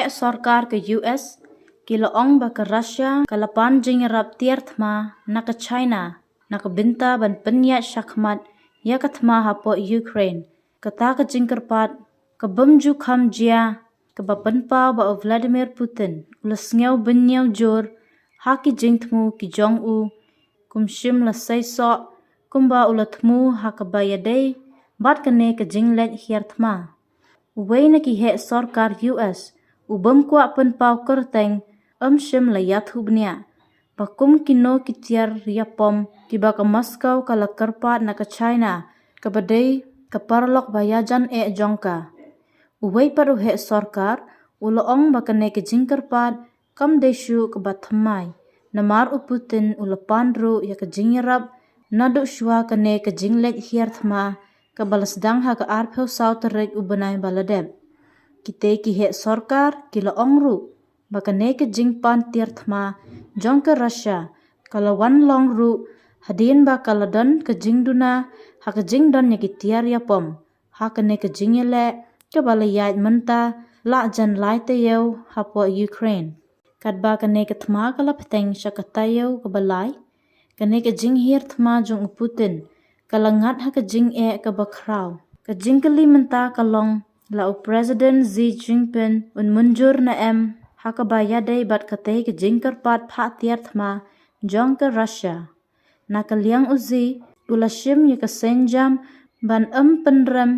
he sarkar ke US kila ong ba ke Russia kalapan jing rap tiarthma na ke China na ke binta ban penyat shakmat ya kathma hapo Ukraine kata ke jingkerpat ke bemju kham jia ke bapenpa ba Vladimir Putin ulasngeu benyau jor haki jingthmu ki jong u kumshim la sai so kumba ulatmu hakabayadei bat kene ke jinglet hiarthma Uwei na ki he sarkar US ubam kwa penpau kerteng shim la yathu bnia pakum kino ki tiar yapom ki ba ka Moscow kala kerpat na ka China ka badai ka parlok bayajan jongka Uwei paru he sarkar uloong ba kene ke jingkerpat kam deshu ke bathamai namar Putin ulapandru ya ke jingrap nadu shwa kene ke jinglet hiarthma ka balasdang ha ka arpheu sau terik ubenai baladeb. Kite ki he sarkar kila ongru bakane ke jingpan tirthma jong ke Russia kala wan long ru hadin ba kala don ke jingduna ha ke jingdon ya ki tiar ya pom ha kene ke jingyele ke balayat menta la jan lai te yeu ha po Ukraine. Kat ba kene ke thma kala peteng syakatayo ke balai kene ke jinghir thma jong Putin kalangat ha ke jing ke bakrau ke jingkeli menta kalong la President Xi Jinping un munjur na ha ke bayadei bat kate ke jingkerpat pha tiarthma jong ke Russia na ke liang uzi ulashim ye ke senjam ban penrem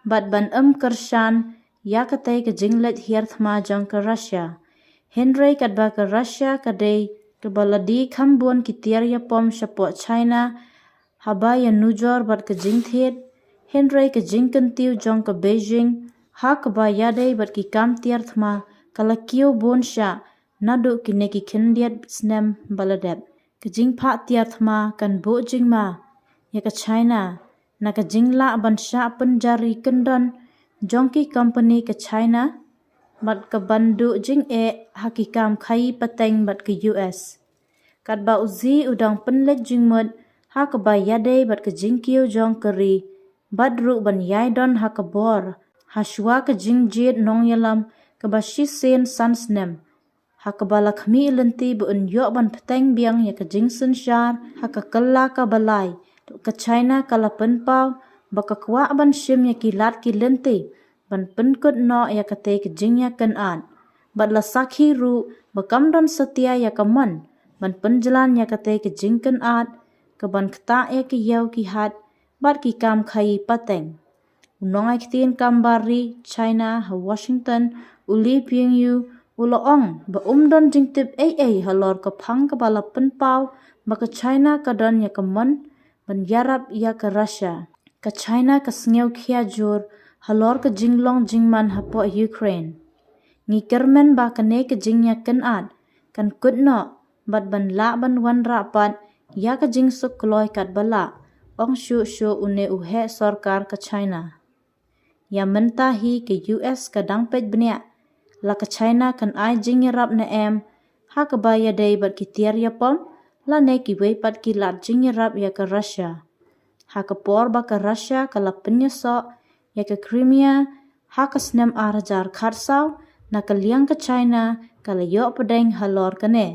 bat ban kershan ya kate ke jinglet hiarthma jong ke Russia Henry kat ba ke Russia kadei ke baladi khambon ki tiar ya pom shapo China haba ya nujor bat ke jingthet Henry ke jingkentiu jong ke Beijing ha ke bayadei bat ki kam tiarthma kala kiu bonsha nadu ki neki kendiat snem baladeb ke jingpha tiarthma kan bo jingma ya ke China na ke jingla ban sha penjari kendon jong ki company ke China bat ke bandu jing hakikam khai pateng bat ke US kat ba uzi udang penlet jingmut ha ke bayadei bat ke jingkiu jong keri badru ban yai don ha ke bor ha shwa ke jingjit nong yalam ke bashi sen sansnem ha ke balakmi lenti bu un yo ban peteng biang ya ke jingsen shar ha ke kala ka balai ke China kala penpau ba ke kwa ban shim ya ki lat ki lenti ban penkut no ya ke te ke jingya kan an bat la sakhi ru ba kam don setia ya ke man ban penjalan ya ke te ke jingkan at ke ban kta ya ke yau ki hat bat ki kam khai pateng unong ai ktin kam bari China ha Washington uli pieng yu uloong ba don jingtip halor ke phang ke bala penpau ba ke China ka don ya ke man ban yarap ya ke Russia ke China ke sngew khia jur halor ke jinglong jingman ha po Ukraine ngi kermen ba kene ke jingya kan at kan kutno bat ban la ban wan rapat ya ke jing suk kloi kat bala ong shu une uhe sarkar ke China ya mentahi ke US ka dangpet bnia la ke China kan ai jingrap na ha ke bayadei bat ki tiar ya pom la ne ki wei pat ki lat jingrap ya ke Russia ha ke por ba ke Russia kala penyeso ya ke Crimea ha ke snem arajar kharsau na ke liang ke China kala yo pedeng halor kene